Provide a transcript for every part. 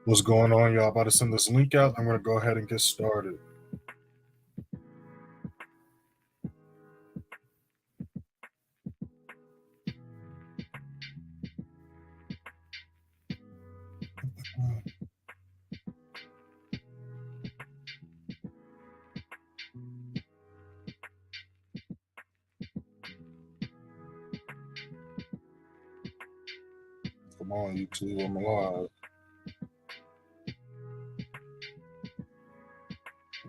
What's going on, y'all? About to send this link out. I'm going to go ahead and get started. Come on, YouTube, I'm alive.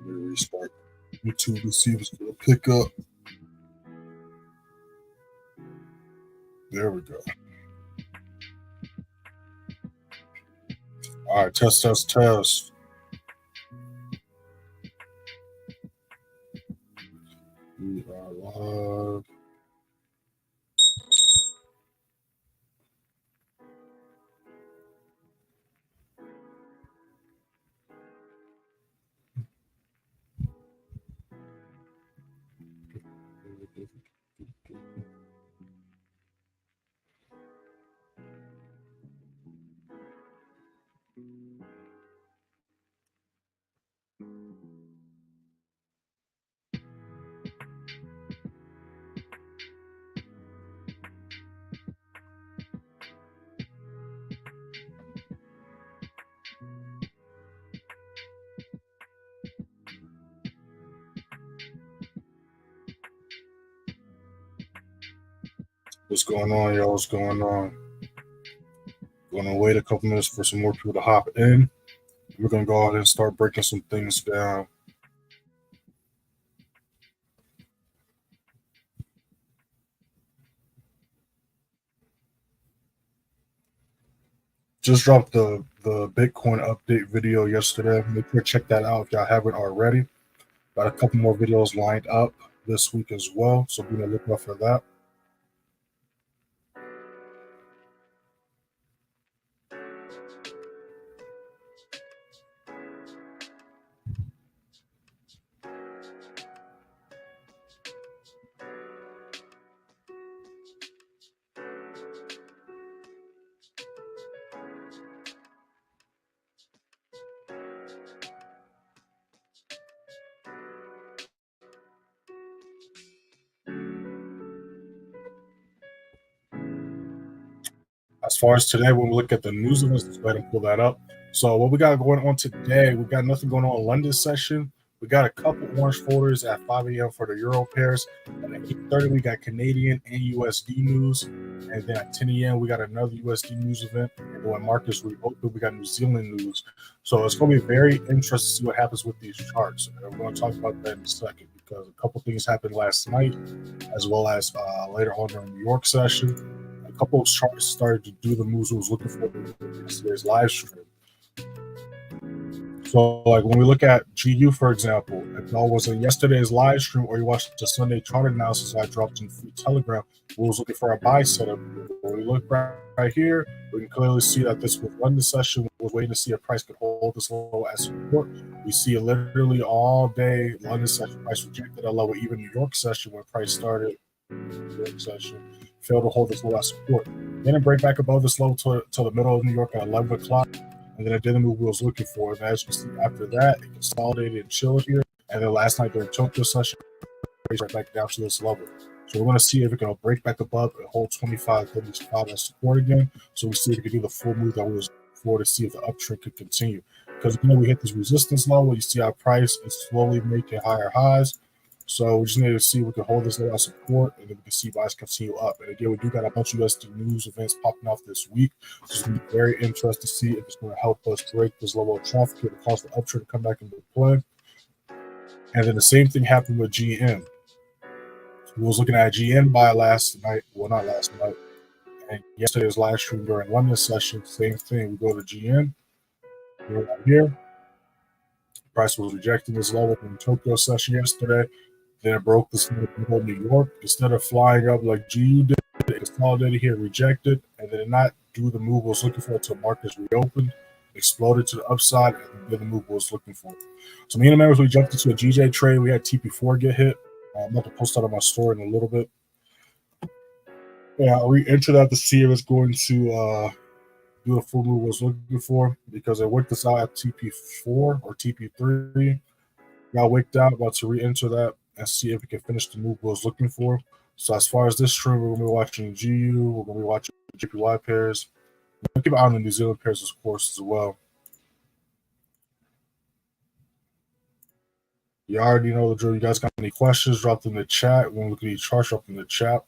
Let me restart YouTube to see if it's going to pick up. There we go. All right, test. We are live. What's going on, y'all? What's going on? Going to wait a couple minutes for some more people to hop in. We're going to go ahead and start breaking some things down. Just dropped the Bitcoin update video yesterday. Make sure to check that out if y'all haven't already. Got a couple more videos lined up this week as well, so be on the lookout for that. As far as today, when we look at the news events, let's go ahead and pull that up. So what we got going on today, we got nothing going on in London session. We got a couple orange folders at 5 a.m. for the Euro pairs. And at 8:30, we got Canadian and USD news. And then at 10 a.m., we got another USD news event. And when markets reopen, we got New Zealand news. So it's going to be very interesting to see what happens with these charts. And we're going to talk about that in a second because a couple things happened last night, as well as later on during the New York session. A couple of charts started to do the moves we was looking for in yesterday's live stream. So, like when we look at GU, for example, if y'all was in yesterday's live stream or you watched the Sunday chart analysis I dropped in free Telegram, we was looking for a buy setup. When we look right here, we can clearly see that this was London session. We was waiting to see if price could hold this level as support. We see it literally all day. London session price rejected that level, even New York session when price started. New York session failed to hold this level as support. Then it break back above this level to the middle of New York at 11 o'clock. And then it did the move we was looking for. And as you can see, after that, it consolidated and chilled here. And then last night during Tokyo session, raised right back down to this level. So we're going to see if it can break back above and hold 25.35 as support again. So we see if we can do the full move that we was looking for to see if the uptrend could continue. Because we hit this resistance level, you see our price is slowly making higher highs. So we just need to see if we can hold this level of support, and then we can see buys continue up. And again, we do got a bunch of USD news events popping off this week. So it's going to be very interesting to see if it's going to help us break this level of traffic and cause the uptrend to come back into play. And then the same thing happened with GM. We was looking at GM buy last night. Well, not last night. And yesterday's live stream during London session, same thing. We go to GM. We're right here. Price was rejecting this level from the Tokyo session yesterday. Then it broke this level in New York. Instead of flying up like GU did, it consolidated here, rejected, and then not do the move I was looking for until markets reopened, exploded to the upside, and did the move I was looking for. So me and the members, we jumped into a GJ trade. We had TP4 get hit. I'm about to post that on my story in a little bit. Yeah, I'll re-enter that to see if it's going to do the full move was looking for, because it worked us out at TP4 or TP3. Got wicked out, about to re-enter that and see if we can finish the move we was looking for. So as far as this trend, we're going to be watching GU, we're going to be watching JPY pairs. We'll keep an eye on the New Zealand pairs, of course, as well. You already know the drill. You guys got any questions, drop them in the chat. When we look at each chart, drop them in the chat.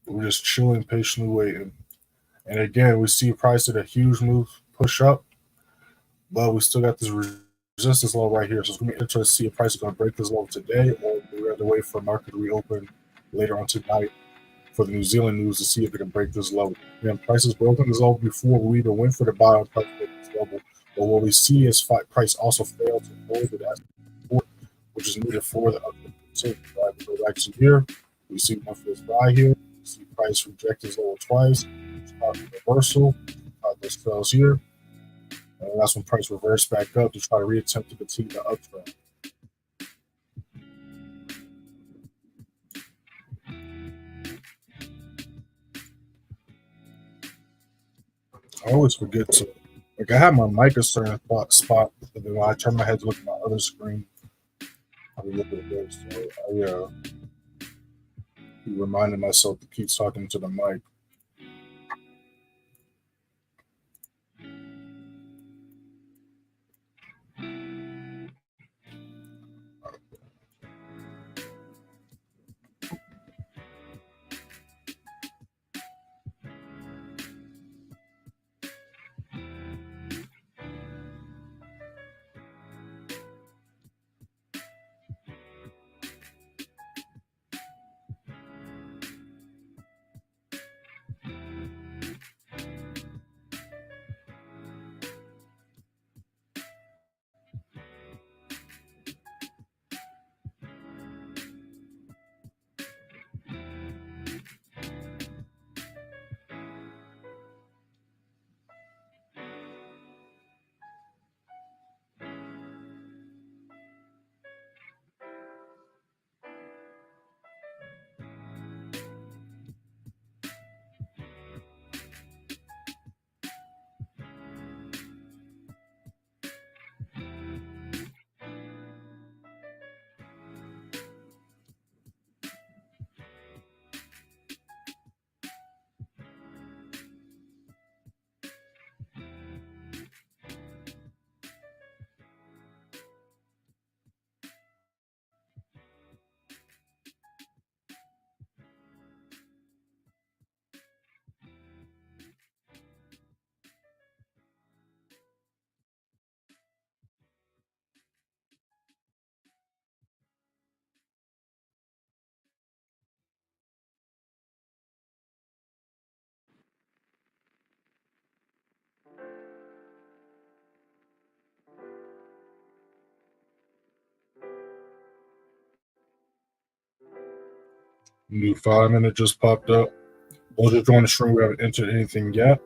We're just chilling, patiently waiting. And again, we see price at a huge move, push up, but we still got this resistance level right here. So it's going to be interesting to see if price is going to break this level today, or we have to wait for market to reopen later on tonight for the New Zealand news to see if it can break this level. Again, price has broken this level before. We either went for the buy or price break this level. But what we see is price also failed to hold it as support, which is needed for the uptrend to continue. Right? We go back to here. We see one for this buy here. We see price reject this level twice. Start the reversal. This fails here. And that's when price reversed back up to try to reattempt to continue the uptrend. I always forget to, like, I have my mic a certain spot, but then when I turn my head to look at my other screen, I look at this. So I keep reminding myself to keep talking to the mic. New 5-minute just popped up. Those are joining the stream. We haven't entered anything yet.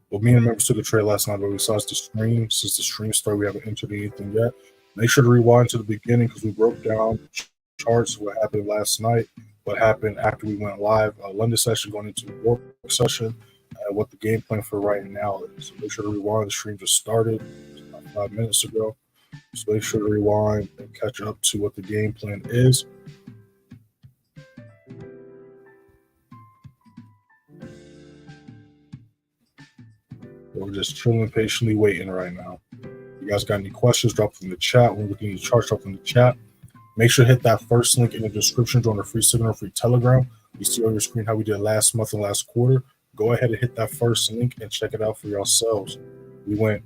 Well, me and members took a trade last night, but besides the stream, since the stream started, we haven't entered anything yet. Make sure to rewind to the beginning because we broke down charts, what happened last night, what happened after we went live, London session going into the work session, and what the game plan for right now is. So make sure to rewind. The stream just started about 5 minutes ago. So make sure to rewind and catch up to what the game plan is. We're just chilling, patiently waiting right now. If you guys got any questions, drop them in the chat. When we're looking at the charts, drop them in the chat. Make sure to hit that first link in the description. Join our free signal, free Telegram. You see on your screen how we did last month and last quarter. Go ahead and hit that first link and check it out for yourselves. We went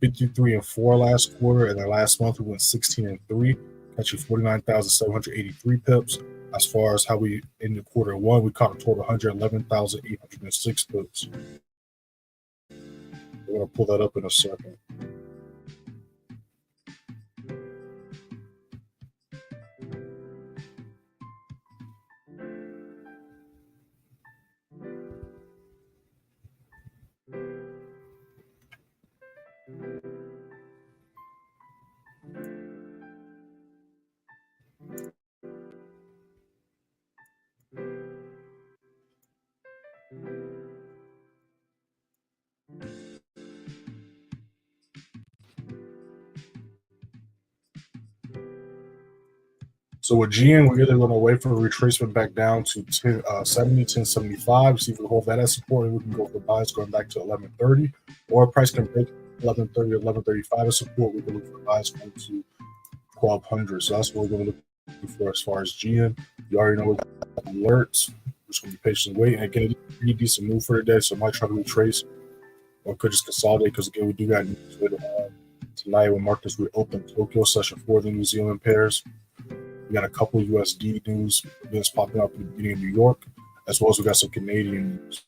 53-4 last quarter, and then last month we went 16-3, catching 49,783 pips. As far as how we ended quarter one, we caught a total of 111,806 pips. We're going to pull that up in a second. So with GN, we're either going to wait for a retracement back down to 1070, 1075, see if we hold that as support, and we can go for buys going back to 1130, or price can break 1130 or 1135 as support. We can look for buys going to 1200. So that's what we're going to look for as far as GN. You already know we got alerts. We're just going to be patient and wait. And again, it's a pretty decent move for today, so I might try to retrace or could just consolidate because again, we do got news later on tonight when markets reopen Tokyo session for the New Zealand pairs. We got a couple of USD news events popping up in the beginning of New York, as well as we got some Canadian news.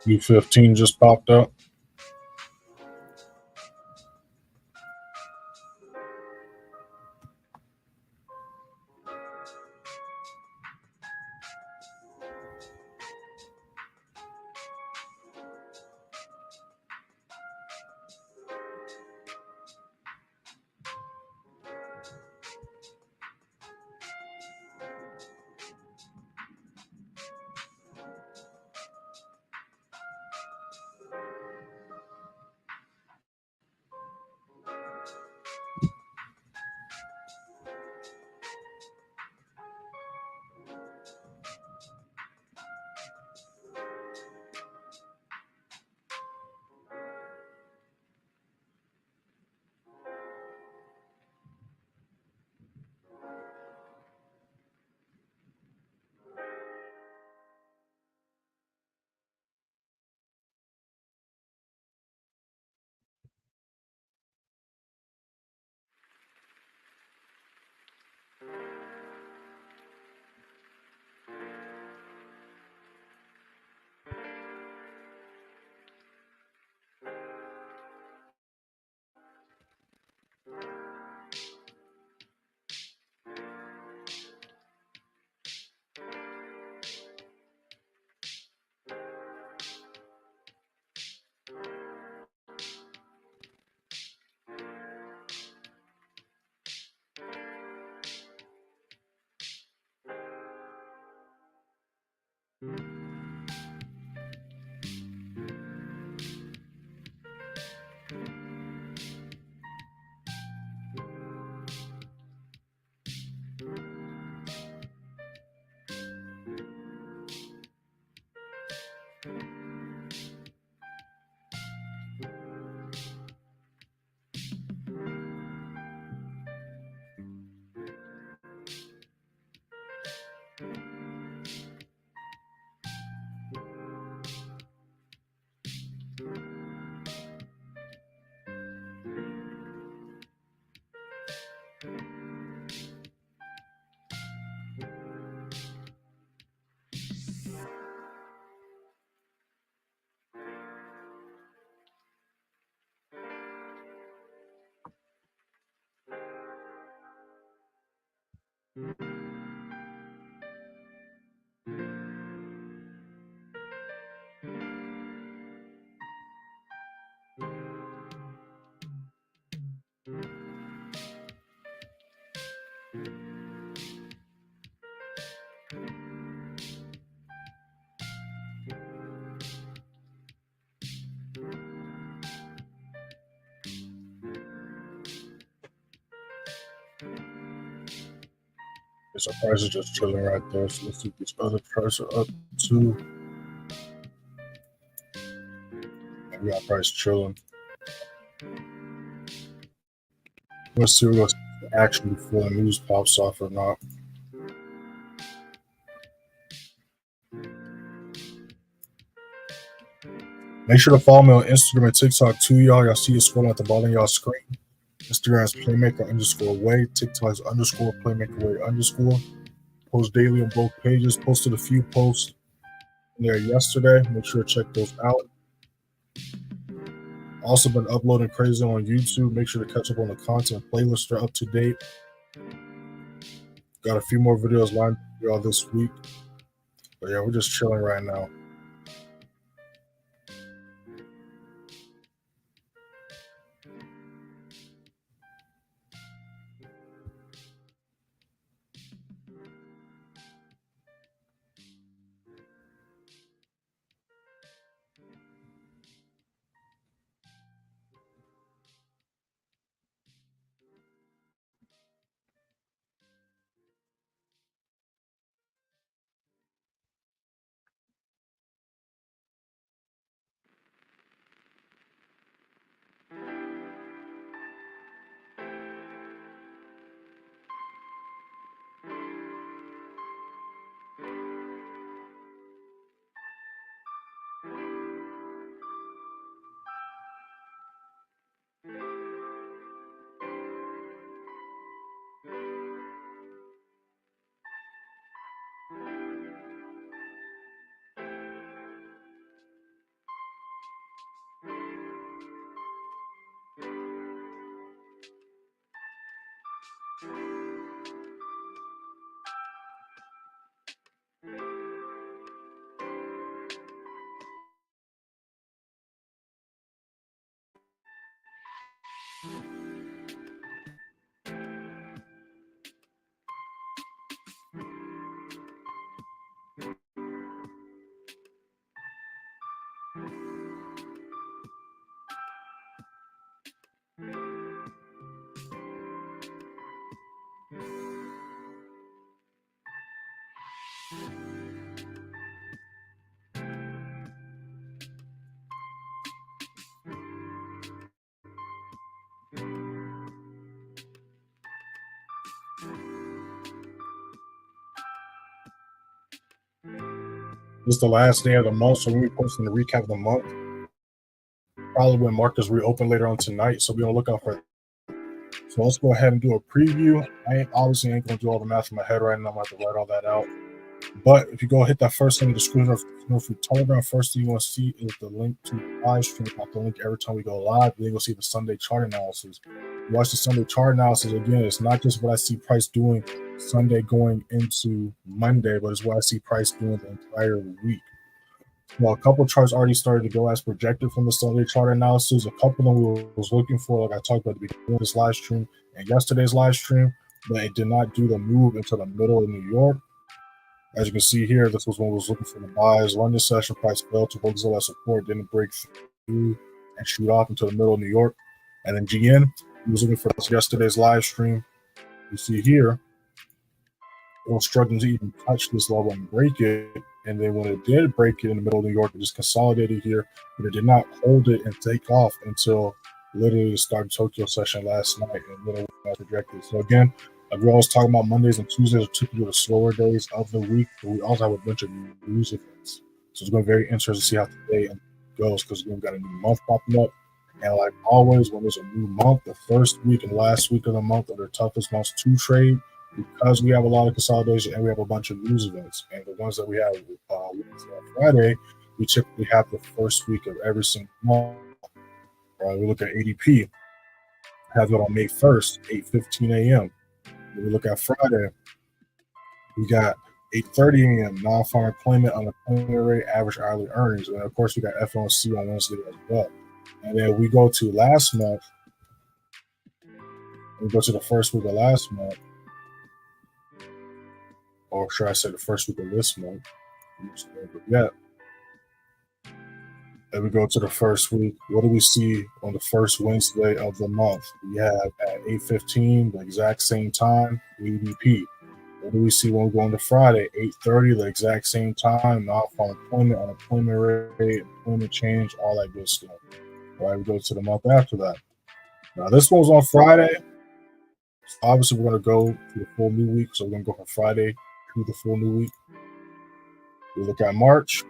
U15 just popped up. So price is just chilling right there. So let's see what these other prices are up to. And we got price chilling. Let's see what's the action before the news pops off or not. Make sure to follow me on Instagram and TikTok too, y'all. Y'all see it scrolling at the bottom of y'all screen. Instagram's playmaker_way, TikTok's _playmakerway_. Post daily on both pages. Posted a few posts there yesterday. Make sure to check those out. Also been uploading crazy on YouTube. Make sure to catch up on the content playlists. They're up to date. Got a few more videos lined up for y'all this week. But yeah, we're just chilling right now. This is the last day of the month, so we'll be posting the recap of the month. Probably when markets reopen later on tonight, so be on the lookout for it. So let's go ahead and do a preview. I obviously ain't going to do all the math in my head right now. I'm going to have to write all that out. But if you go hit that first link in the description for Telegram, first thing you want to see is the link to the live stream. Pop the link every time we go live. Then you'll see the Sunday chart analysis. You watch the Sunday chart analysis again. It's not just what I see price doing Sunday going into Monday, but it's what I see price doing the entire week. Well, a couple of charts already started to go as projected from the Sunday chart analysis. A couple of them we was looking for, like I talked about at the beginning of this live stream and yesterday's live stream, but it did not do the move until the middle of New York. As you can see here, this was when we was looking for the buys. London session price fell to hold that support, didn't break through and shoot off into the middle of New York. And then GN, he was looking for yesterday's live stream. You see here, it was struggling to even touch this level and break it. And then when it did break it in the middle of New York, it just consolidated here, but it did not hold it and take off until literally the start of Tokyo session last night, and then it was projected. So again, like we always talk about, Mondays and Tuesdays are typically the slower days of the week, but we also have a bunch of news events. So it's going to be very interesting to see how today goes, because we've got a new month popping up. And like always, when there's a new month, the first week and last week of the month are the toughest months to trade, because we have a lot of consolidation and we have a bunch of news events. And the ones that we have Friday, we typically have the first week of every single month. We look at ADP, have it on May 1st, 8:15 a.m. When we look at Friday, we got 8:30 a.m. non-farm employment, unemployment rate, average hourly earnings, and of course we got FOMC on Wednesday as well. And then we go to last month. We go to the first week of last month, or should I say the first week of this month? Yeah. And we go to the first week. What do we see on the first Wednesday of the month? We have at 8:15, the exact same time, ADP. What do we see when we go on to Friday? 8:30, the exact same time, non-farm employment, unemployment rate, employment change, all that good stuff. Right, we go to the month after that. Now, this one's on Friday. So obviously, we're going to go to the full new week. So we're going to go from Friday to the full new week. We look at March.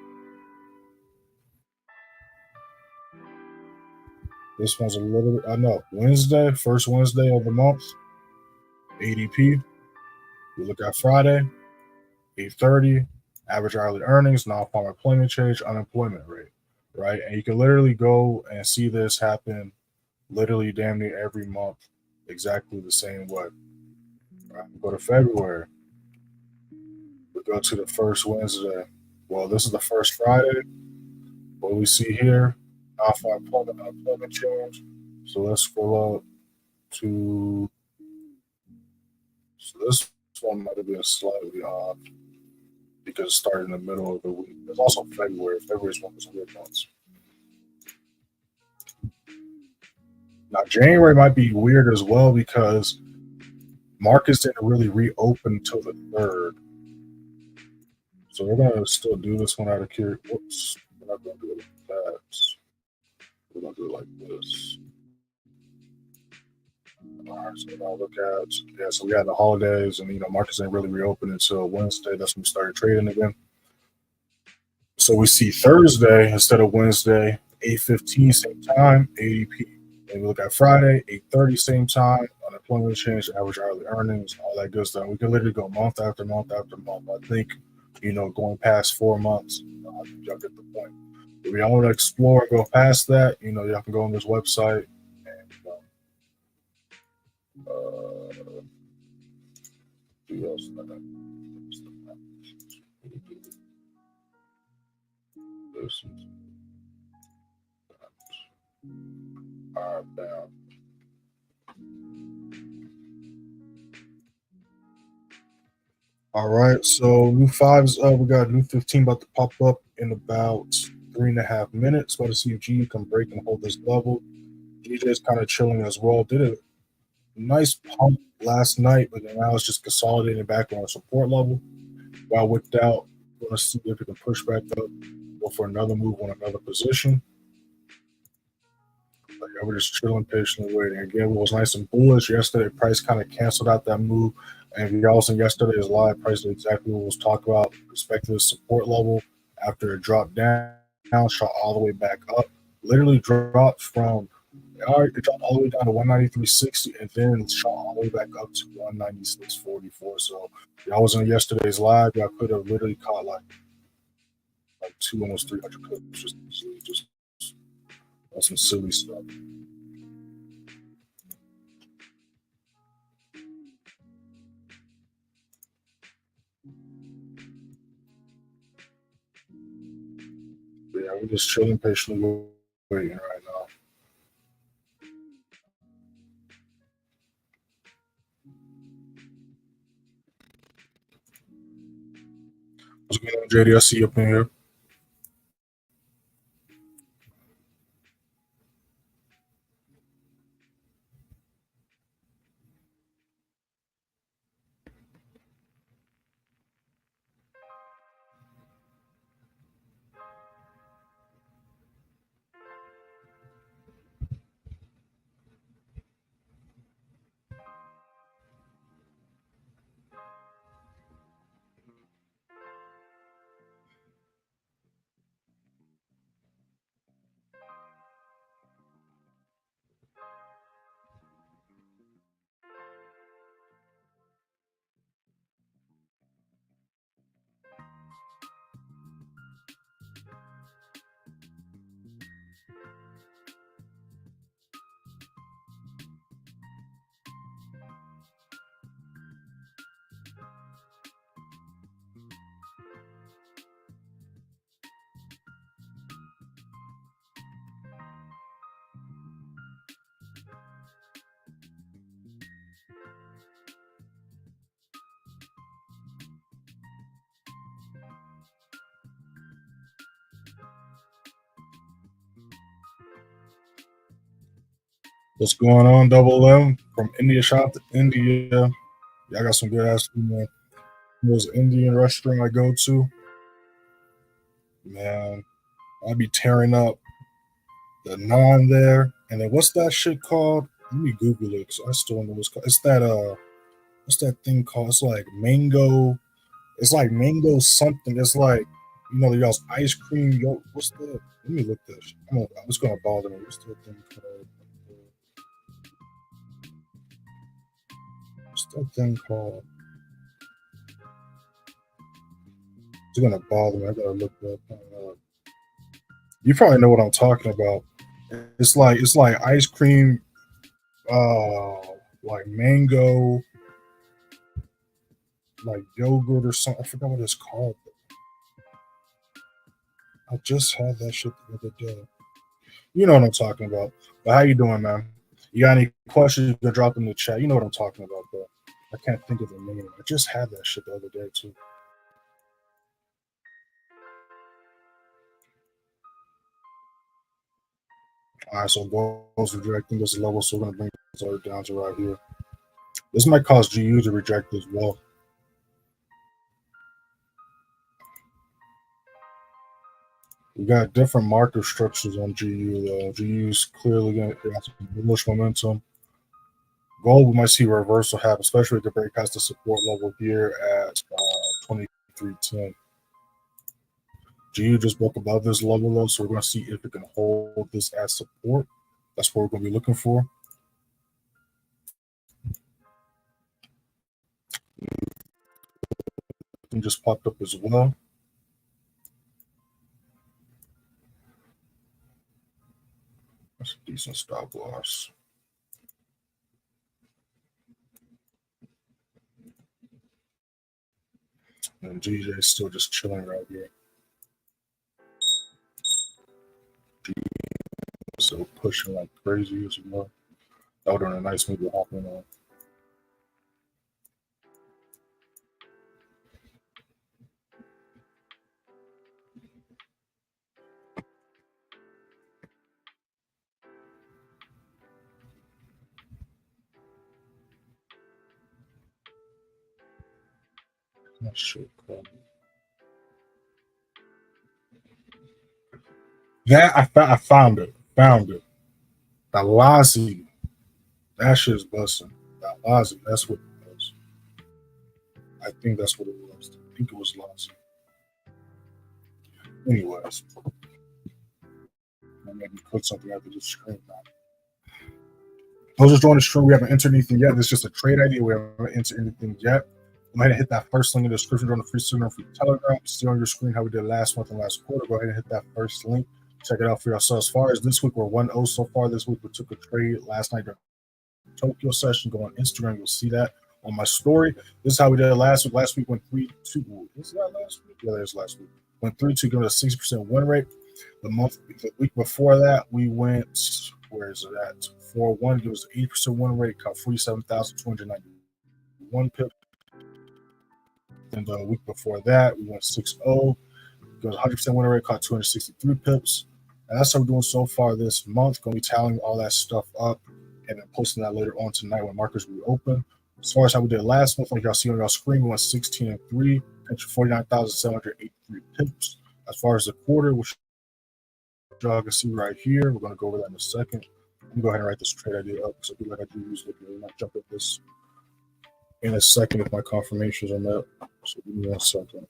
This one's a little bit, Wednesday, first Wednesday of the month, ADP. We look at Friday, 8:30, average hourly earnings, non-farm employment change, unemployment rate, right? And you can literally go and see this happen literally damn near every month, exactly the same way. Right? We go to February. We go to the first Wednesday. Well, this is the first Friday. What we see here, non-farm employment, unemployment change. So let's scroll up to, so this one might have been slightly off because it started in the middle of the week. There's also February. February's one of those weird months. Now, January might be weird as well because markets didn't really reopen until the 3rd. So we're going to still do this one out of curiosity. Whoops. We're not going to do it like that. We're going to do it like this. All right, so now look at, so we had the holidays, and markets didn't really reopen until Wednesday. That's when we started trading again. So we see Thursday instead of Wednesday, 8:15 same time, ADP. And we look at Friday, 8:30 same time, unemployment change, average hourly earnings, all that good stuff. We can literally go month after month after month. I think, going past 4 months, y'all get the point. If y'all want to explore and go past that, y'all can go on this website and do else. All right, down. All right, so new 5's up. We got new 15 about to pop up in about 3.5 minutes. About to see if G can break and hold this level. DJ is kind of chilling as well. Did a nice pump last night, but now it's just consolidating back on a support level. Got whipped out. Want to see if it can push back up, go for another move on another position. But yeah, we're just chilling, patiently waiting. Again, it was nice and bullish yesterday. Price kind of canceled out that move. And if y'all seen yesterday's live, price did exactly what was talked about, respecting the support level after it dropped down, shot all the way back up. Literally dropped from, it dropped all the way down to 193.60 and then shot all the way back up to 196.44. So y'all was on yesterday's live, y'all could have literally caught like 2, almost 300 pips just on some silly stuff. But yeah, we're just chilling patiently waiting right now. What's going on, JD? I see you up in here. What's going on, Double M from India Shop to India? Yeah, I got some good ass food, man. There's an Indian restaurant I go to. Man, I be tearing up the naan there. And then what's that shit called? Let me Google it because I still don't know what's called. It's that what's that thing called? It's like mango. It's like mango something. It's like y'all's ice cream. Yo, what's the? Let me look that shit. It's gonna bother me. What's that thing called? What's that thing called? It's gonna bother me. I gotta look that thing up. You probably know what I'm talking about. It's like ice cream, uh, like mango, like yogurt or something. I forgot what it's called. I just had that shit the other day. You know what I'm talking about. But how you doing, man? You got any questions? You can drop them in the chat. You know what I'm talking about, bro. I can't think of the name. I just had that shit the other day too. All right, so goals rejecting this level, so we're gonna bring it down to right here. This might cause GU to reject as well. We got different market structures on GU though. GU's clearly going to have some bullish momentum. Gold, we might see a reversal happen, especially if the break past the support level here at 2310. GU just broke above this level though, so we're going to see if it can hold this as support. That's what we're going to be looking for. It just popped up as well. That's a decent stop loss. And GJ is still just chilling right here. So pushing like crazy as well. That would have been a nice move to hop in on. That shit crazy. That I found it. Found it. The Lazi. That shit's busting. That Lazi. That's what it was. I think that's what it was. I think it was Lazi. Anyways, I maybe put something after the screen now. Those just joining the stream. We haven't entered anything yet. This is just a trade idea. We haven't entered anything yet. Go ahead and hit that first link in the description. Join the free signal free Telegram. See on your screen how we did last month and last quarter. Go ahead and hit that first link. Check it out for yourself. As far as this week, we're 1-0 so far. This week we took a trade last night during the Tokyo session. Go on Instagram. You'll see that on my story. This is how we did it last week. Last week went 3-2. Is that last week? Yeah, there's last week. Went 3-2, giving a 60% win rate. The week before that, we went, where is it at? 4-1, gives an 80% win rate, caught 47,291 pips. Then the week before that, we went 6-0. Goes 100% winner rate, caught 263 pips. And that's how we're doing so far this month. Going to be tallying all that stuff up and then posting that later on tonight when markets reopen. As far as how we did last month, like y'all see on y'all screen, we went 16-3, 49,783 pips. As far as the quarter, which y'all can see right here, we're going to go over that in a second. Let me go ahead and write this trade idea up because I feel like I do usually not jump at this in a second if my confirmations are met. So give me 1 second.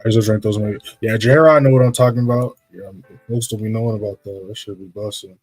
I just drink those. Yeah, Jared, I know what I'm talking about. Yeah, most of me knowing about that. That should be busting.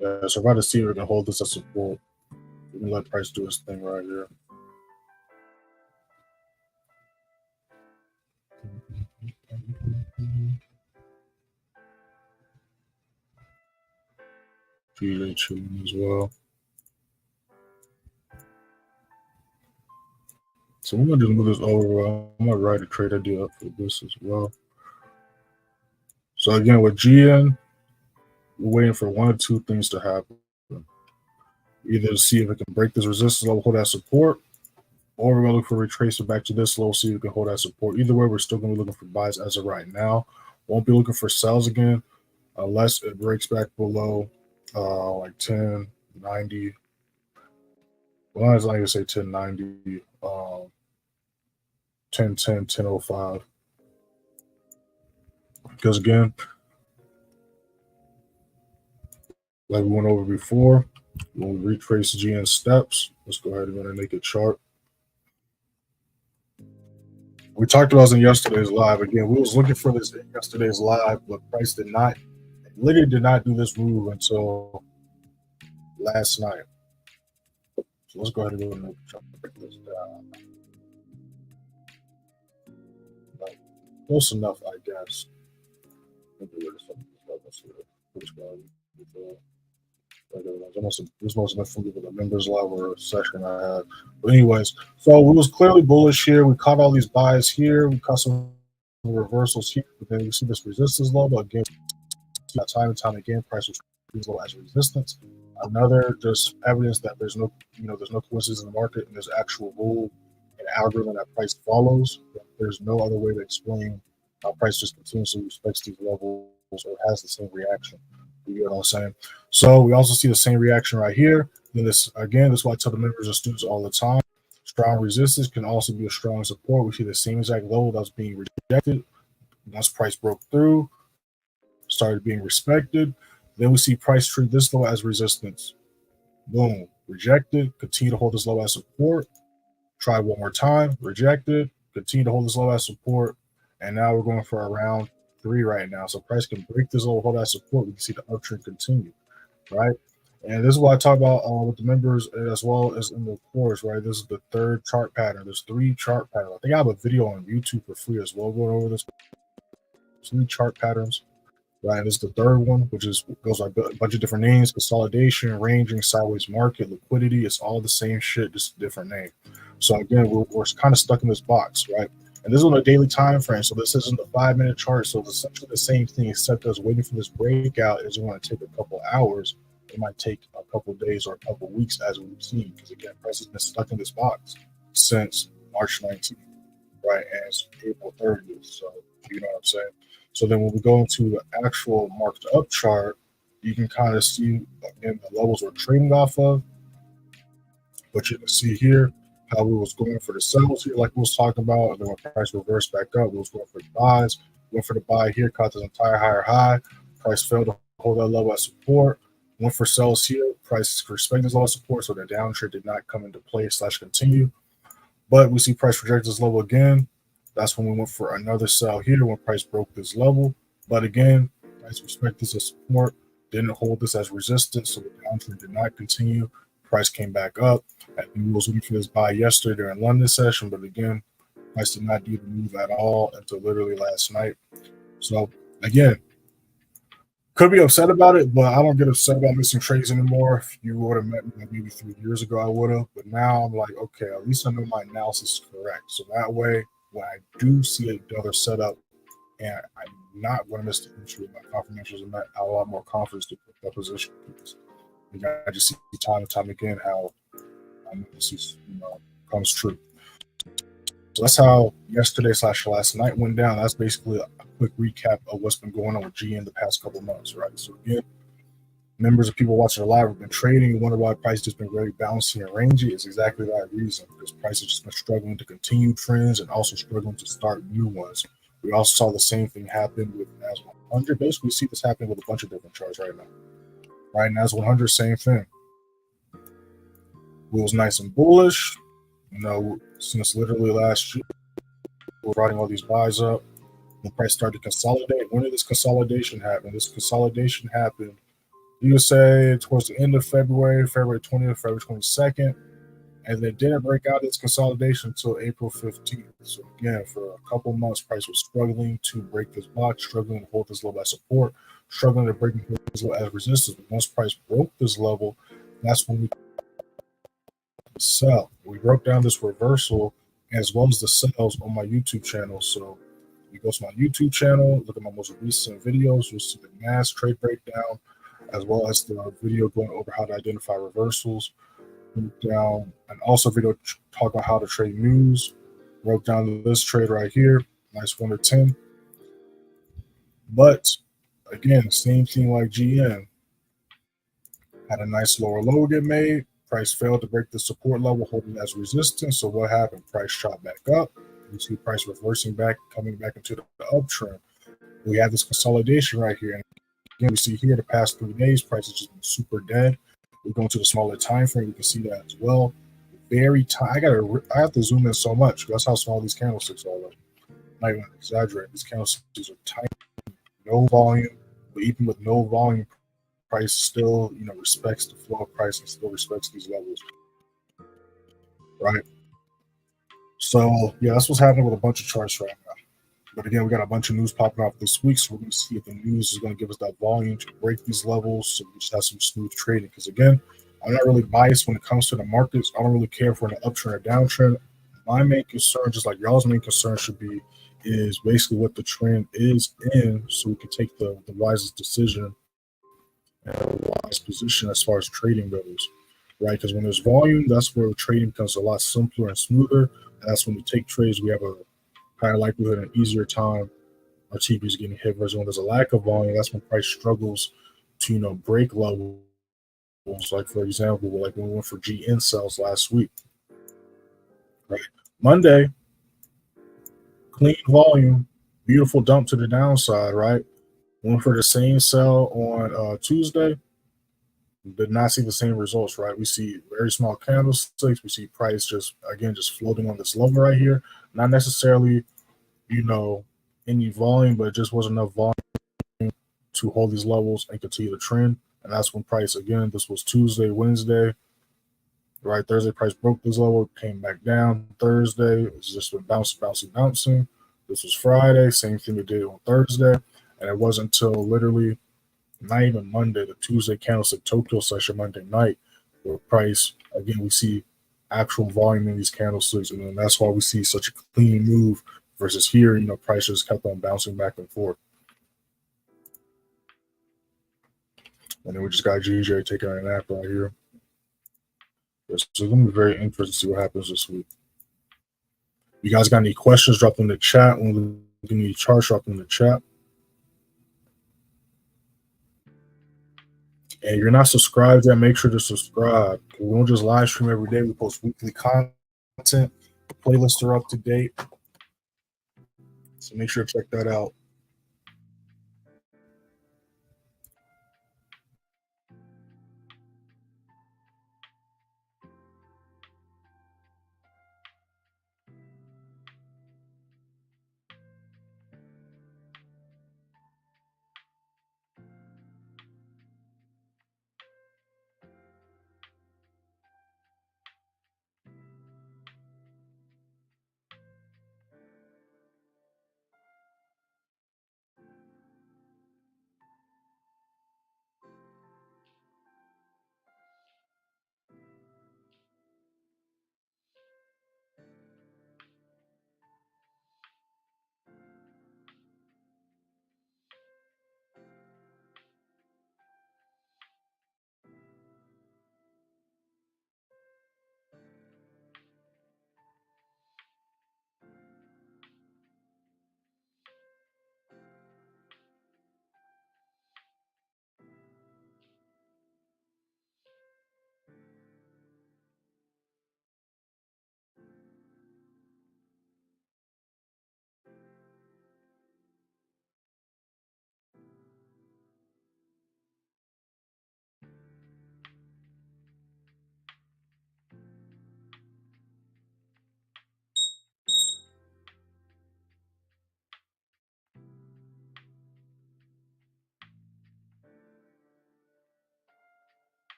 Yeah, so about to see if we can hold this as support. We can let price do his thing right here. GJ chilling as well. So we're gonna just move this over. I'm gonna write a trade idea up for this as well. So again, with GN, we're waiting for one or two things to happen. Either to see if it can break this resistance level, hold that support, or we're gonna look for retracement back to this level, see if we can hold that support. Either way, we're still gonna be looking for buys as of right now. Won't be looking for sells again unless it breaks back below like 1090. Well, I was not gonna say 1090, 1010, 1005. Because again, like we went over before, when we retrace GN steps, let's go ahead and make a chart. We talked about this in yesterday's live. Again, we was looking for this in yesterday's live, but price did not, literally did not do this move until last night. So let's go ahead and go and break this down. Close enough, I guess. This must have been from the members live or session I had. But anyways, so we was clearly bullish here. We caught all these buys here. We caught some reversals here. But then you see this resistance level again. Time and time again, price was low as resistance. Another just evidence that there's no, there's no coincidence in the market, and there's actual rule and algorithm that price follows. There's no other way to explain how price just continuously respects these levels or has the same reaction. You get what I'm saying? So we also see the same reaction right here. And this again, this is why I tell the members and students all the time. Strong resistance can also be a strong support. We see the same exact level that's being rejected. Once price broke through, started being respected. Then we see price treat this low as resistance. Boom, rejected. Continue to hold this low as support. Try one more time, rejected. Continue to hold this low as support. And now we're going for around 3 right now. So price can break this low, hold that support. We can see the uptrend continue, right? And this is what I talk about with the members as well as in the course, right? This is the third chart pattern. There's 3 chart patterns. I think I have a video on YouTube for free as well going over this. 3 chart patterns, right? And this is the third one, which is goes like a bunch of different names: consolidation, ranging, sideways market, liquidity. It's all the same shit, just a different name. So again, we're kind of stuck in this box, right? And this is on a daily time frame, so this isn't the 5-minute chart. So it's essentially the same thing, except us waiting for this breakout is going to take a couple hours. It might take a couple days or a couple weeks, as we've seen, because again, price has been stuck in this box since March 19th, right? And it's April 30th. So you know what I'm saying. So then when we go into the actual marked up chart, you can kind of see again the levels we're trading off of. But you can see here how we was going for the sells here, like we was talking about, and then when price reversed back up, we was going for the buys. Went for the buy here, caught this entire higher high. Price failed to hold that level as support. Went for sells here. Price respected this level of support, so the downtrend did not come into play / continue. But we see price reject this level again. That's when we went for another sell here when price broke this level. But again, price respected this as support, didn't hold this as resistance, so the downtrend did not continue. Price came back up. I think we was looking for this buy yesterday during London session, but again, price did not do the move at all until literally last night. So again, could be upset about it, but I don't get upset about missing trades anymore. If you would have met me like maybe 3 years ago, I would have. But now I'm like, okay, at least I know my analysis is correct. So that way, when I do see another setup and I'm not going to miss the entry, my confirmations and I have a lot more confidence to put that position. I just see time and time again how analysis, comes true. So that's how yesterday / last night went down. That's basically a quick recap of what's been going on with GN the past couple of months, right? So again, members of people watching the live have been trading. You wonder why price has been very bouncy and rangy. It's exactly that reason, because price has just been struggling to continue trends and also struggling to start new ones. We also saw the same thing happen with NAS100. Basically, we see this happening with a bunch of different charts right now. Right, NAS100, same thing. It was nice and bullish, since literally last year. We're riding all these buys up. The price started to consolidate. When did this consolidation happen? This consolidation happened, you would say, towards the end of February 20th, February 22nd. And then it didn't break out its consolidation until April 15th. So again, for a couple months, price was struggling to break this box, struggling to hold this level as support, struggling to break this level as resistance. But once price broke this level, that's when we sell. We broke down this reversal as well as the sells on my YouTube channel. So you go to my YouTube channel, look at my most recent videos, you'll see the NAS trade breakdown, as well as the video going over how to identify reversals. Down and also video talk about how to trade news. Broke down this trade right here, nice 1 to 10. But again, same thing like GN. Had a nice lower low get made. Price failed to break the support level, holding as resistance. So what happened? Price shot back up. You see price reversing back, coming back into the uptrend. We have this consolidation right here. And again, we see here the past 3 days, price has just been super dead. We go into the smaller time frame, we can see that as well. Very tight. I have to zoom in so much. That's how small these candlesticks are. I'm not even exaggerating. These candlesticks are tight, no volume. But even with no volume, price still, respects the flow of price and still respects these levels, right? So yeah, that's what's happening with a bunch of charts right now. But again, we got a bunch of news popping off this week, so we're going to see if the news is going to give us that volume to break these levels, so we just have some smooth trading. Because again, I'm not really biased when it comes to the markets. I don't really care for an uptrend or downtrend. My main concern, just like y'all's main concern should be, is basically what the trend is in, so we can take the wisest decision and a wise position as far as trading goes, right? Because when there's volume, that's where trading becomes a lot simpler and smoother. And that's when we take trades, we have a higher likelihood and easier time our TP is getting hit. Versus when there's a lack of volume, that's when price struggles to break levels. Like for example, like when we went for GN sells last week, right? Monday, clean volume, beautiful dump to the downside, right? Went for the same sell on Tuesday. Did not see the same results, right? We see very small candlesticks. We see price just, again, just floating on this level right here. Not necessarily, any volume, but it just wasn't enough volume to hold these levels and continue the trend. And that's when price, again, this was Tuesday, Wednesday, right? Thursday, price broke this level, came back down. Thursday, it's just been bouncing. This was Friday, same thing we did on Thursday. And it wasn't until literally not even Monday, the Tuesday candlestick Tokyo session Monday night, where price, again, we see actual volume in these candlesticks. And then that's why we see such a clean move versus here, price just kept on bouncing back and forth. And then we just got GJ taking a nap right here. So it's going to be very interesting to see what happens this week. If you guys got any questions, drop them in the chat. When we look at any charts, drop them in the chat. And if you're not subscribed yet, make sure to subscribe. We don't just live stream every day. We post weekly content. Playlists are up to date. So make sure to check that out.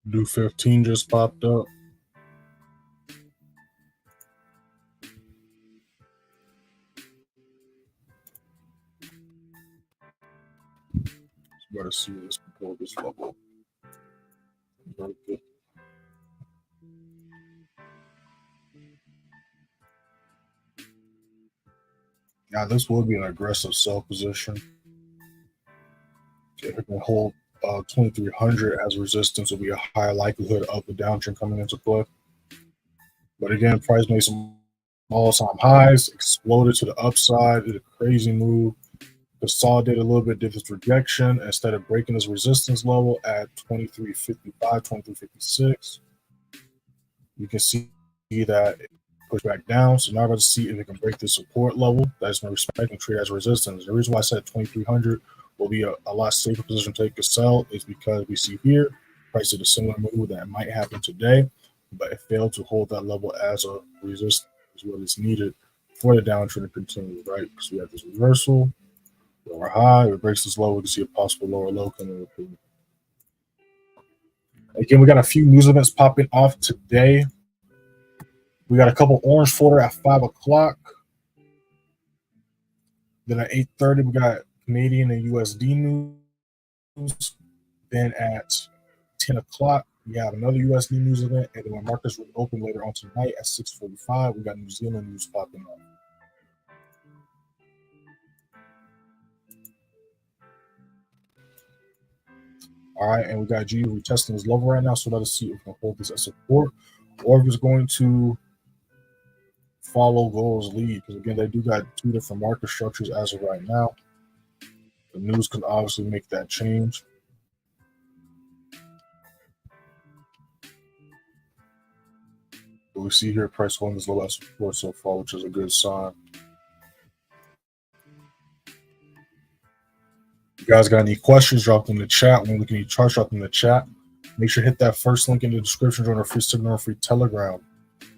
Do 15 just popped up. Better see this before this level. Now this will be an aggressive sell position. If it can hold 2300 as resistance, will be a higher likelihood of the downtrend coming into play. But again, price made some all-time highs, exploded to the upside, did a crazy move, consolidated a little bit, did this rejection instead of breaking this resistance level at 2355, 2356. You can see that it push back down. So now we're going to see if it can break the support level that's been respected and trade as resistance. The reason why I said 2300 will be a lot safer position to take a sell is because we see here price did a similar move that might happen today, but it failed to hold that level as a resistance is what is needed for the downtrend to continue, right? Because we have this reversal, lower high, if it breaks this low, we can see a possible lower low coming up. Again, we got a few news events popping off today. We got a couple orange folder at 5 o'clock. Then at 8:30, we got Canadian and USD news. Then at 10 o'clock, we have another USD news event. And then when markets will open later on tonight at 6:45, we got New Zealand news popping up. All right, and we got GU retesting this level right now. So let us see if we can hold this as support or if it's going to follow gold's lead. Because again, they do got two different market structures as of right now. The news can obviously make that change. But we see here price holding this low as support so far, which is a good sign. If you guys got any questions, drop them in the chat. When we look at any charts, drop them in the chat. Make sure to hit that first link in the description, join our free signal and free Telegram.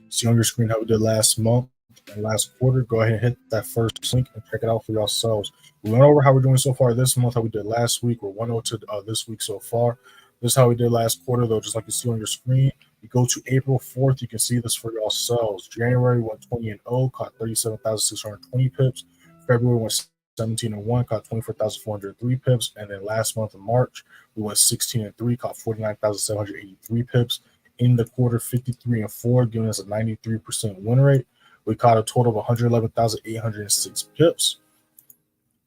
See on your screen how we did last month and last quarter. Go ahead and hit that first link and check it out for yourselves. We went over how we're doing so far this month, how we did last week. We're 102 this week so far. This is how we did last quarter, though, just like you see on your screen. You go to April 4th, you can see this for yourselves. January 120-0, caught 37,620 pips. February went 17-1, caught 24,403 pips. And then last month of March, we went 16-3, caught 49,783 pips. In the quarter, 53-4, giving us a 93% win rate. We caught a total of 111,806 pips.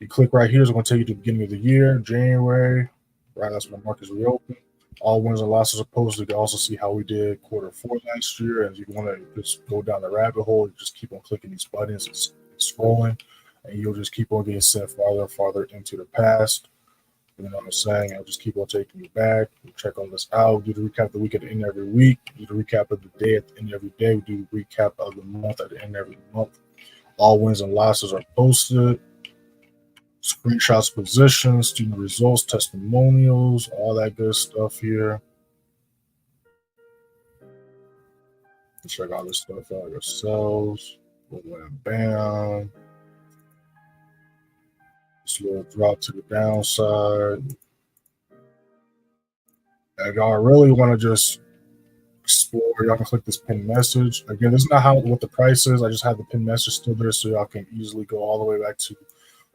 You click right here, it's going to take you to the beginning of the year, January. Right, that's when the markets reopen. All wins and losses are posted. You can also see how we did quarter 4 last year. And if you want to just go down the rabbit hole, you just keep on clicking these buttons and scrolling, and you'll just keep on getting sent farther and farther into the past. You know what I'm saying? I'll just keep on taking you back. We'll check all this out. We do the recap of the week at the end of every week. We do the recap of the day at the end of every day. We do the recap of the month at the end of every month. All wins and losses are posted. Screenshots, positions, student results, testimonials, all that good stuff here. Check all this stuff out yourselves. Boom, bam. This little drop to the downside. If y'all really want to just explore, y'all can click this pin message. Again, this is not what the price is. I just have the pin message still there so y'all can easily go all the way back to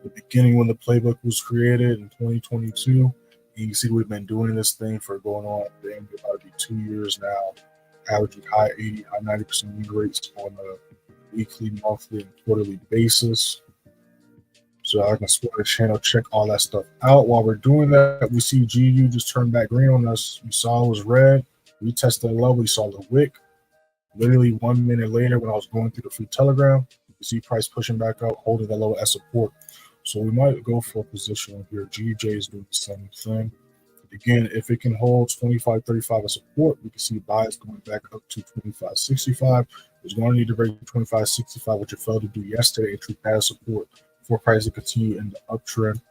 the beginning when the playbook was created in 2022. And you can see we've been doing this thing for going on about to be 2 years now, averaging high 80, high 90% win rates on a weekly, monthly, and quarterly basis. So I can support the channel, check all that stuff out. While we're doing that, we see GU just turned back green on us. We saw it was red. We tested the level. We saw the wick. Literally 1 minute later, when I was going through the free Telegram, you see price pushing back up, holding the level as support. So we might go for a position here. GJ is doing the same thing. Again, if it can hold 25.35 as support, we can see buys going back up to 25.65. It's going to need to break 25.65, which it failed to do yesterday, and treat that as support for price to continue in the uptrend.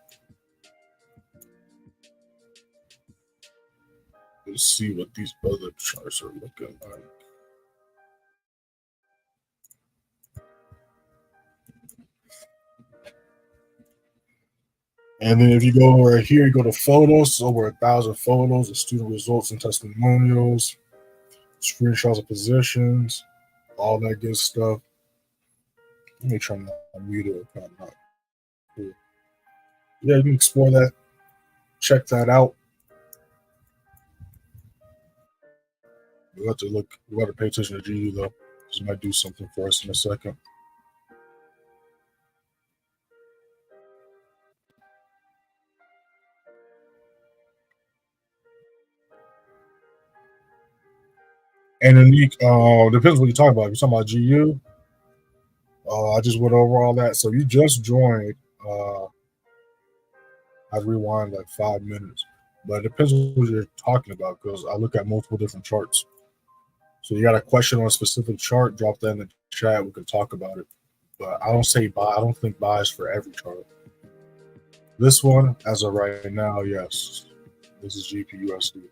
Let's see what these other charts are looking like. And then if you go over here, you go to photos, over 1,000 photos of student results and testimonials, screenshots of positions, all that good stuff. Let me try my mute it. Cool. Yeah, you can explore that. Check that out. We have to look. We got to pay attention to GU though. This might do something for us in a second. And unique, depends what you're talking about. If you're talking about GU, I just went over all that. So you just joined. I rewind like 5 minutes, but it depends on what you're talking about because I look at multiple different charts. So you got a question on a specific chart, drop that in the chat. We can talk about it. But I don't say buy. I don't think buys for every chart. This one, as of right now, yes. This is GPUSD.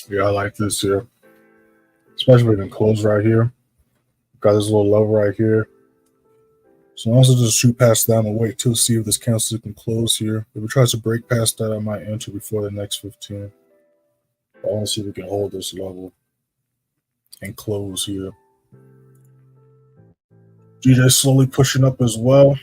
Yeah, I like this here. Especially if we can close right here. Got this little level right here. So I'll also just shoot past that and wait to see if this candlestick can close here. If it tries to break past that, I might enter before the next 15. I want to see if we can hold this level and close here. GJ slowly pushing up as well.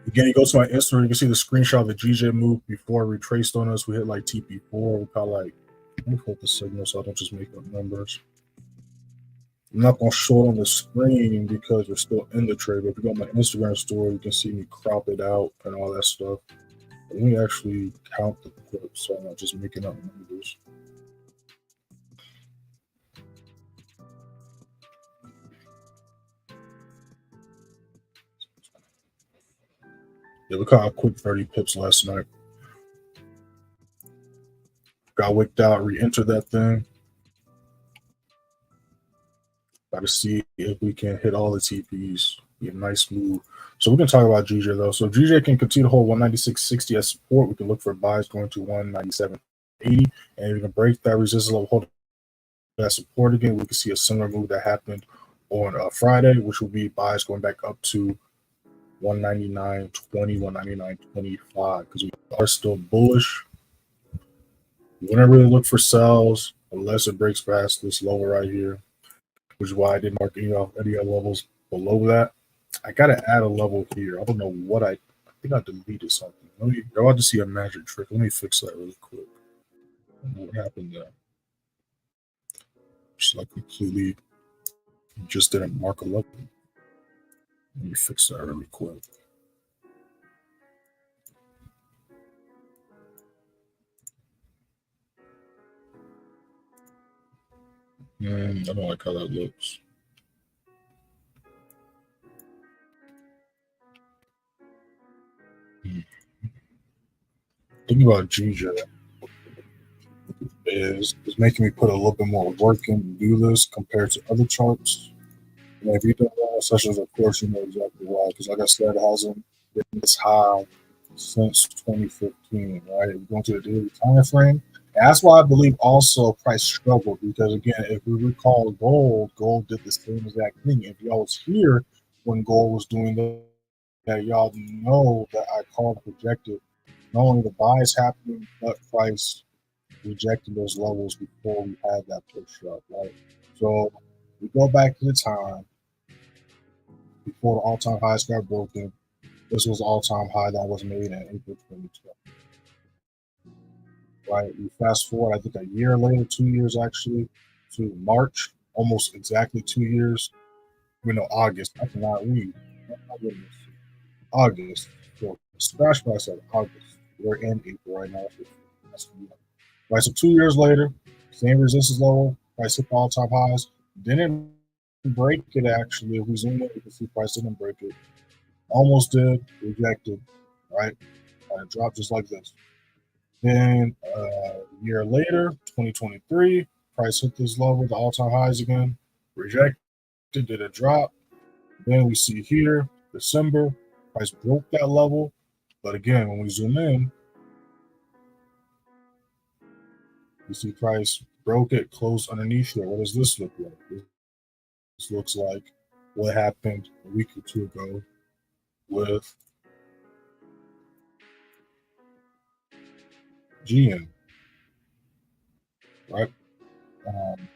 Again, you go to my Instagram, you can see the screenshot of the GJ move before it retraced on us. We hit like TP4. We got like, let me hold the signal so I don't just make up numbers. I'm not going to show it on the screen because we're still in the trade. But if you go on my Instagram story, you can see me crop it out and all that stuff. Let me actually count the clips so I'm not just making up numbers. Yeah, we caught a quick 30 pips last night. Got wicked out, re-entered that thing. Got to see if we can hit all the TPs. Be a nice move. So we can talk about GJ though. So GJ can continue to hold 196.60 as support. We can look for buys going to 197.80, and if we can break that resistance level, hold that support again, we can see a similar move that happened on Friday, which will be buys going back up to 199.20, 199.25, because we are still bullish. You wouldn't really look for sells unless it breaks past this level right here, which is why I didn't mark any other levels below that. I gotta add a level here. I don't know what I think I deleted something. I'm about to see a magic trick. Let me fix that really quick. What happened there? Just like completely just didn't mark a level. Let me fix that really quick. I don't like how that looks. Thinking about GJ is making me put a little bit more work in to do this compared to other charts. And if you do sessions, of course, you know exactly why. Because like I said, it hasn't been this high since 2015, right? We're going to the daily time frame. And that's why I believe also price struggled because again, if we recall gold did the same exact thing. If y'all was here when gold was doing that, y'all know that I called projected not only the buys happening, but price rejecting those levels before we had that push up, right? So we go back to the time before the all-time highs got broken. This was the all-time high that was made in April 2012. Right? We fast forward, I think a year later, 2 years actually, to March, almost exactly 2 years. August. I cannot read. Oh my goodness. August. So scratch price at August. We're in April right now. Right, so 2 years later, same resistance level, price hit the all-time highs. Didn't break it actually. If we zoom in, you can see price didn't break it. Almost did, rejected, right? And it dropped just like this. Then a year later, 2023, price hit this level, the all-time highs again, rejected, did a drop. Then we see here, December, price broke that level. But again, when we zoom in, you see price broke it, closed underneath here. What does this look like? This looks like what happened a week or two ago with GM, right?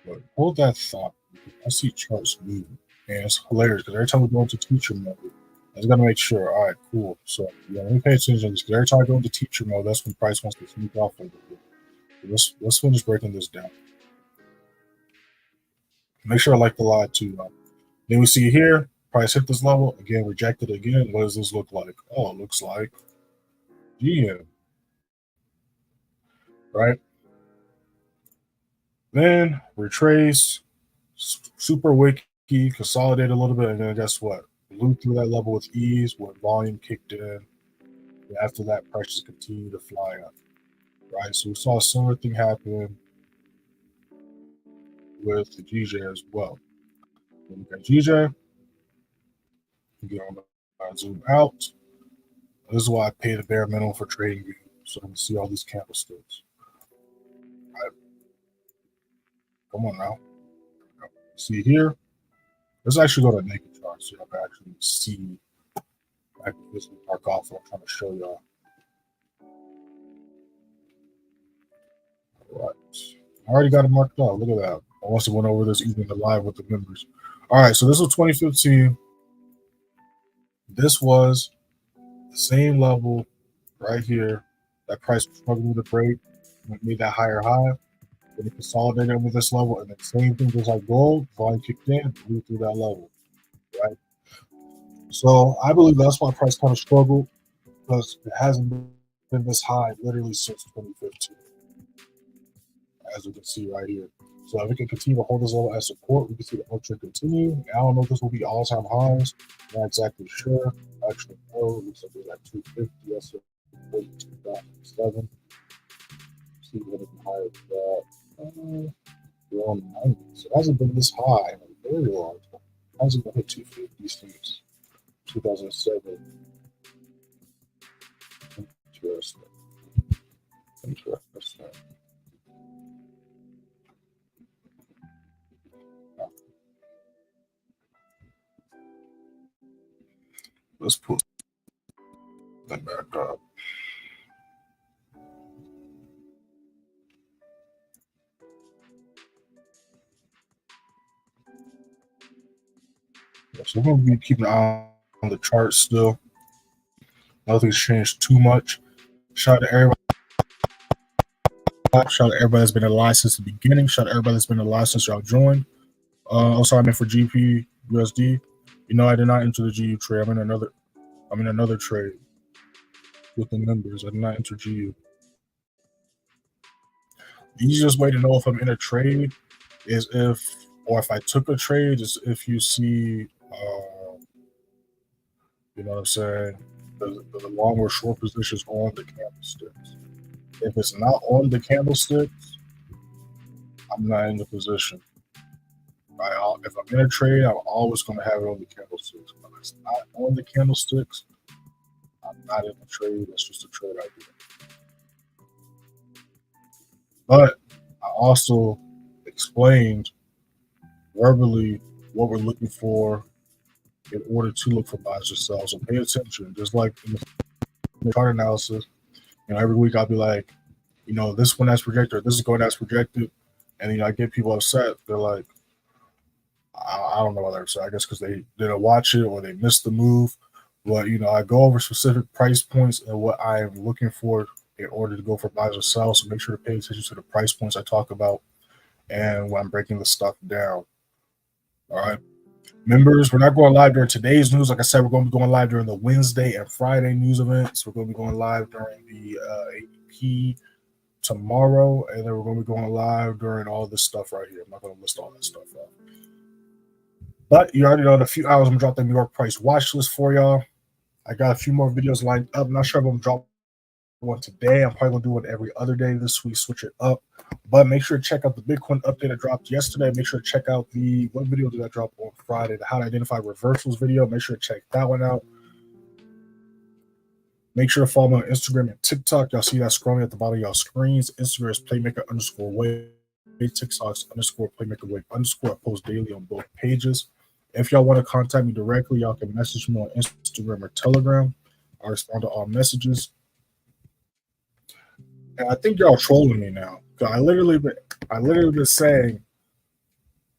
But hold that thought. I see charts moving, and it's hilarious because every time we go into teacher mode, I just got to make sure. All right, cool. So yeah, let me pay attention to this because every time I go into teacher mode, that's when price wants to sneak off a little bit. Let's finish breaking this down. Make sure I like the lie too. Then we see here, price hit this level again, rejected again. What does this look like? Oh, it looks like GM, right? Then retrace, super wiki, consolidate a little bit, and then guess what? Blew through that level with ease when volume kicked in. And after that, prices continued to fly up, right? So we saw a similar thing happen with the GJ as well. When we got GJ, you get on the zoom out. This is why I pay the bare minimum for trading, so I can see all these candlesticks. Right? Come on now. See here? Let's actually go to naked chart so y'all can actually see. I can physically mark off what I'm trying to show y'all. All right. I already got it marked out. Look at that. I also went over this evening live with the members. All right, so this was 2015. This was the same level right here. That price was struggling to break. Made that higher high. Then it consolidated with this level, and the same thing was like gold. Volume kicked in, blew through that level, right? So I believe that's why price kind of struggled because it hasn't been this high literally since 2015, as we can see right here. So if we can continue to hold this level as support, we can see the uptrend continue. I don't know if this will be all-time highs. I'm not exactly sure. Actually, no. It looks like it's at 250. That's 2007. See what it can higher than that. We're on 90. So it hasn't been this high in a very long time. It hasn't been hit 250 since 2007. Interesting. Interesting. Let's put that back up. So we're going to be keeping an eye on the chart still. Nothing's changed too much. Shout out to everybody. Shout out to everybody that's been alive since the beginning. Shout out to everybody that's been alive since y'all joined. Also, I'm in for GP USD. You know, I did not enter the GU trade. I'm in another trade with the members. I did not enter GU. The easiest way to know if I'm in a trade is if I took a trade, is if you see, you know what I'm saying, the long or short positions on the candlesticks. If it's not on the candlesticks, I'm not in the position. If I'm in a trade, I'm always going to have it on the candlesticks. But if it's not on the candlesticks, I'm not in the trade. That's just a trade idea. But I also explained verbally what we're looking for in order to look for buys or sells. So pay attention. Just like in the chart analysis, you know, every week I'll be like, you know, this one that's projected, this is going as projected, and you know, I get people upset. They're like, I don't know why they're upset. I guess because they didn't watch it or they missed the move. But you know, I go over specific price points and what I am looking for in order to go for buys or sells. So make sure to pay attention to the price points I talk about and when I'm breaking the stuff down. All right. Members, we're not going live during today's news. Like I said, we're going to be going live during the Wednesday and Friday news events. We're going to be going live during the ADP tomorrow, and then we're going to be going live during all this stuff right here. I'm not going to list all that stuff out. But you already know in a few hours, I'm going to drop the New York price watch list for y'all. I got a few more videos lined up. I'm not sure if I'm going to drop one today. I'm probably going to do one every other day this week, switch it up. But make sure to check out the Bitcoin update I dropped yesterday. Make sure to check out what video did I drop on Friday, the how to identify reversals video. Make sure to check that one out. Make sure to follow me on Instagram and TikTok. Y'all see that scrolling at the bottom of y'all screens. Instagram is playmaker_wave. TikTok's _playmakerwave_. I post daily on both pages. If y'all want to contact me directly, y'all can message me on Instagram or Telegram. I respond to all messages. And I think y'all trolling me now. I literally been saying,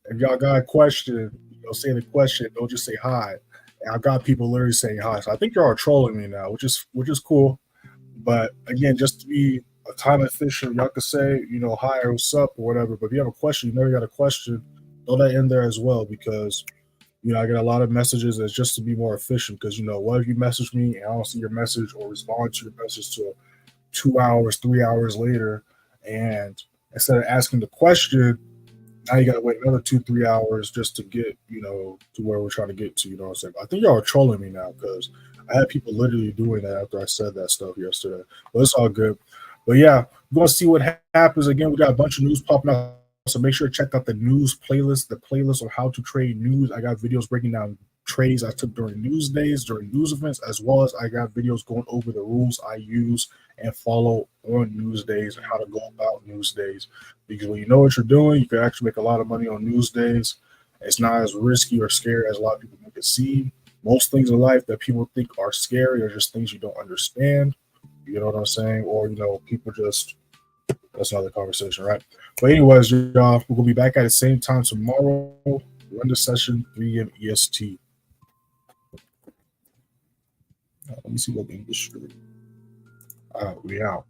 if y'all got a question, you know, say the question. Don't just say hi. And I got people literally saying hi. So I think y'all are trolling me now, which is cool. But again, just to be a time efficient, y'all could say, you know, hi or what's up or whatever. But if you have a question, you know you got a question, throw that in there as well, because you know I get a lot of messages that's just to be more efficient. Because you know, what if you message me and I don't see your message or respond to your message till 2 hours, 3 hours later, and instead of asking the question, now you got to wait another 2-3 hours just to get, you know, to where we're trying to get to. You know what I'm saying? I think y'all are trolling me now because I had people literally doing that after I said that stuff yesterday. But it's all good. But yeah, we're going to see what happens. Again, we got a bunch of news popping up. So make sure to check out the news playlist, the playlist on how to trade news. I got videos breaking down trades I took during news days, during news events, as well as I got videos going over the rules I use and follow on news days and how to go about news days. Because when you know what you're doing, you can actually make a lot of money on news days. It's not as risky or scary as a lot of people make it seem. Most things in life that people think are scary are just things you don't understand. You know what I'm saying? Or, you know, people just, that's another conversation, right? But anyways, y'all, we're going to be back at the same time tomorrow. Run the session, 3 a.m. EST. Let me see what industry. We out.